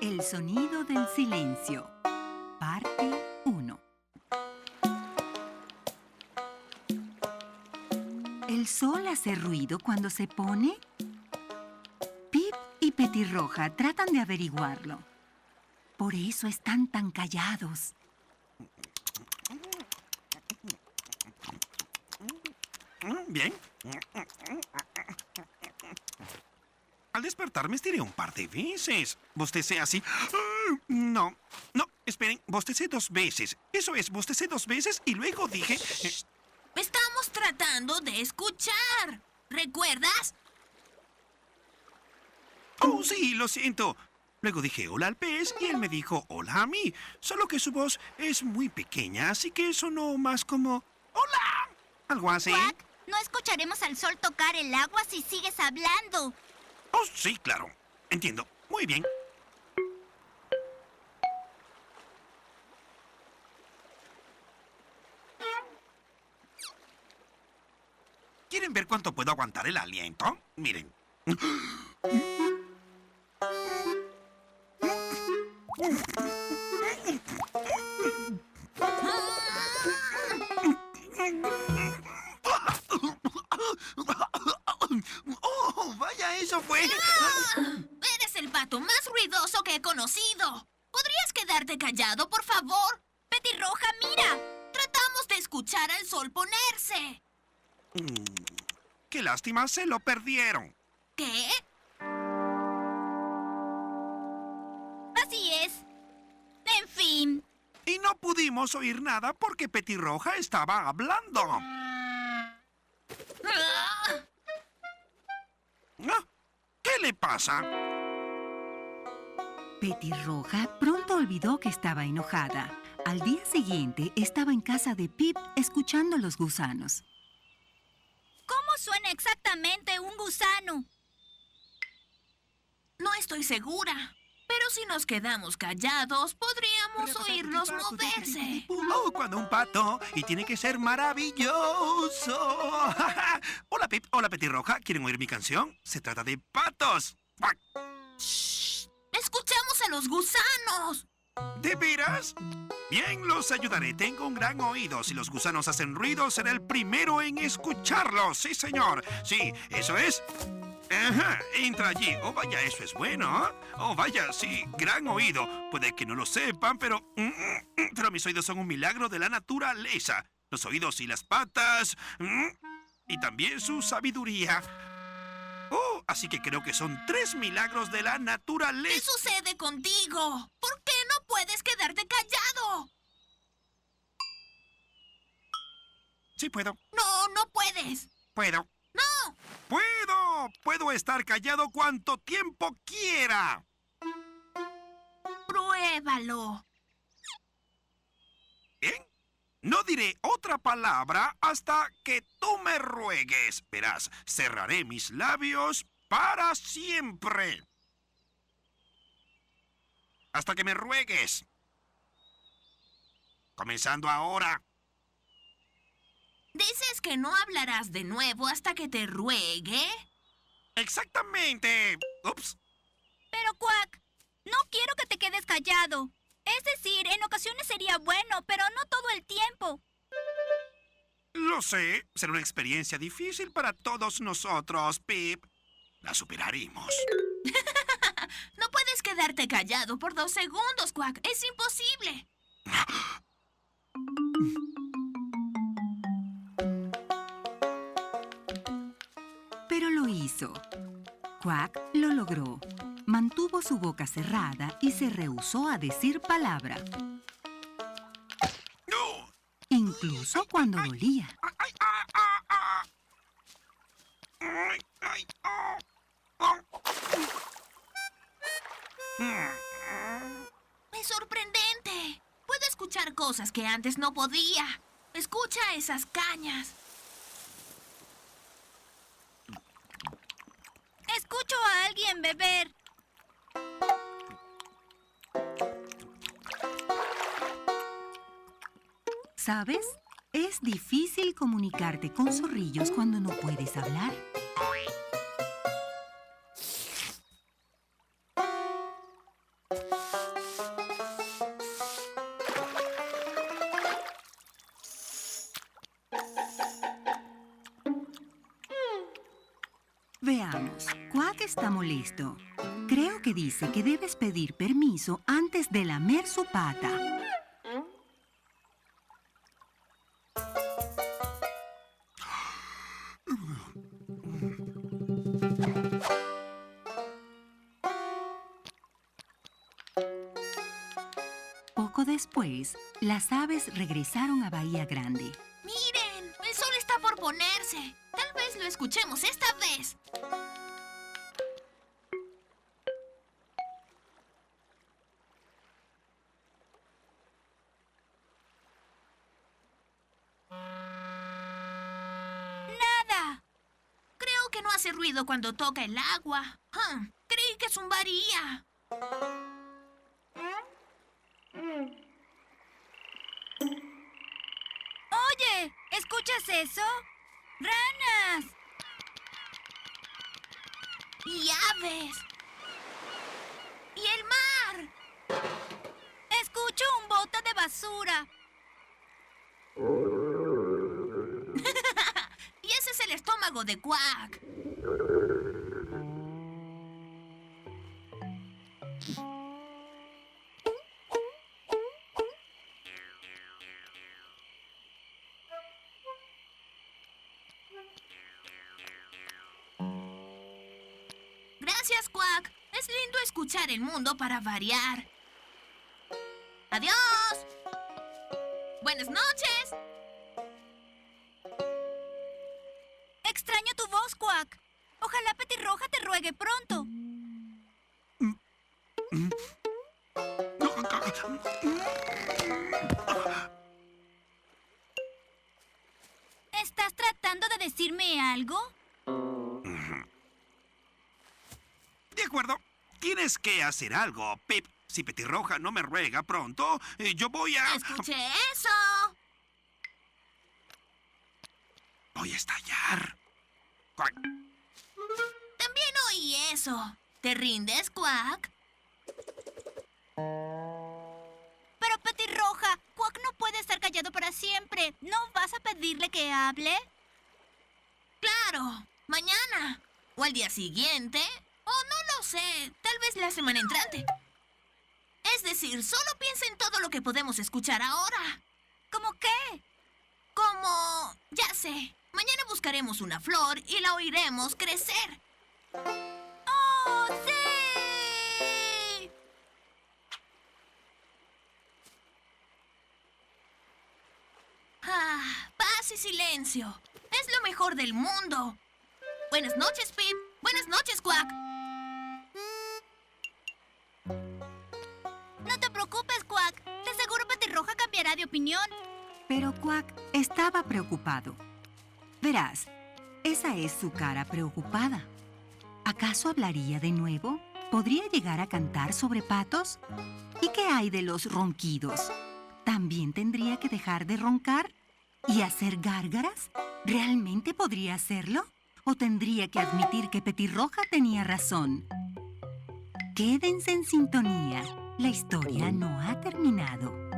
El sonido del silencio. Parte 1. ¿El sol hace ruido cuando se pone? Pip y Petirroja tratan de averiguarlo. Por eso están tan callados. Bien. Al despertar me estiré un par de veces. Bostecé así. No, esperen. Bostecé 2 veces. Eso es, bostecé 2 veces y luego dije... Estamos tratando de escuchar. ¿Recuerdas? Oh, sí, lo siento. Luego dije hola al pez y él me dijo hola a mí. Solo que su voz es muy pequeña, así que sonó más como... ¡Hola! Algo así. Quack, no escucharemos al sol tocar el agua si sigues hablando. Oh, sí, claro. Entiendo. Muy bien. ¿Quieren ver cuánto puedo aguantar el aliento? Miren. ¡Oh, vaya, eso fue! Eres el pato más ruidoso que he conocido. ¿Podrías quedarte callado, por favor? Petirroja, mira. Tratamos de escuchar al sol ponerse. ¡Qué lástima! Se lo perdieron. ¿Qué? Así es. En fin. Y no pudimos oír nada porque Petirroja estaba hablando. Ah, ¿Ah? ¿Qué le pasa? Petirroja pronto olvidó que estaba enojada. Al día siguiente estaba en casa de Pip escuchando los gusanos. ¿Cómo suena exactamente un gusano? no estoy segura. Pero si nos quedamos callados, podríamos oírlos moverse. Oh, cuando un pato, y tiene que ser maravilloso. Hola, Pip. Hola, Petirroja. ¿Quieren oír mi canción? Se trata de patos. ¡Shh! ¡Escuchamos a los gusanos! ¿De veras? Bien, los ayudaré. Tengo un gran oído. Si los gusanos hacen ruido, seré el primero en escucharlos. Sí, señor. Sí, eso es. Ajá, entra allí. Oh, vaya, eso es bueno. Oh, vaya, sí, gran oído. Puede que no lo sepan, pero mis oídos son un milagro de la naturaleza. Los oídos y las patas. Y también su sabiduría. Oh, así que creo que son 3 milagros de la ¿Qué naturaleza. sucede contigo? ¿Por qué no puedes quedarte callado? Sí, puedo. No, no puedes. Puedo. ¡No! ¡Puedo! Puedo estar callado cuanto tiempo quiera. Pruébalo. Bien. No diré otra palabra hasta que tú me ruegues. Verás, cerraré mis labios para siempre. Hasta que me ruegues. Comenzando ahora. ¿Dices que no hablarás de nuevo hasta que te ruegue? Exactamente. Ups. Pero, Quack, no quiero que te quedes callado. Es decir, en ocasiones sería bueno, pero no todo el tiempo. Lo sé. Será una experiencia difícil para todos nosotros, Pip. La superaremos. No puedes quedarte callado por 2 segundos, Quack. Es imposible. Pero lo hizo. Quack lo logró. Mantuvo su boca cerrada y se rehusó a decir palabra, ¡No! incluso cuando dolía. ¡Ay, ah, ah, ah! ¡Ay, ay, ah! Ah. Es sorprendente. Puedo escuchar cosas que antes no podía. Escucha esas cañas. Escucho a alguien beber. ¿Sabes? Es difícil comunicarte con zorrillos cuando no puedes hablar. está molesto. Creo que dice que debes pedir permiso antes de lamer su pata. Poco después, las aves regresaron a Bahía Grande. ¡Miren! El sol está por ponerse. Tal vez lo escuchemos esta vez. ¡Nada! Creo que no hace ruido cuando toca el agua. Creí que zumbaría. Oye, ¿escuchas eso? ¡Ranas! Y aves. Y el mar. Escucho un bote de basura. Y ese es el estómago de Quack. Gracias, Quack. Es lindo escuchar el mundo para variar. ¡Adiós! ¡Buenas noches! Extraño tu voz, Quack. Ojalá Petirroja te ruegue pronto. ¿Estás tratando de decirme algo? De acuerdo. Tienes que hacer algo, Pip. Si Petirroja no me ruega pronto, yo voy a... ¡Escuché eso! Voy a estallar. Cuac. También oí eso. ¿Te rindes, Quack? Pero Petirroja, Quack no puede estar callado para siempre. ¿No vas a pedirle que hable? ¡Claro! Mañana. ¿O al día siguiente? O no lo sé. Tal vez la semana entrante. Es decir, solo piensa en todo lo que podemos escuchar ahora. ¿Cómo qué? Como... ya sé. Mañana buscaremos una flor y la oiremos crecer. ¡Oh, sí! Paz y silencio. Es lo mejor del mundo. Buenas noches, Pip. Buenas noches, Quack. No te preocupes, Quack. De seguro Petirroja cambiará de opinión. Pero Quack estaba preocupado. Verás, esa es su cara preocupada. ¿Acaso hablaría de nuevo? ¿Podría llegar a cantar sobre patos? ¿Y qué hay de los ronquidos? ¿También tendría que dejar de roncar? ¿Y hacer gárgaras? ¿Realmente podría hacerlo? ¿O tendría que admitir que Petirroja tenía razón? Quédense en sintonía. La historia no ha terminado.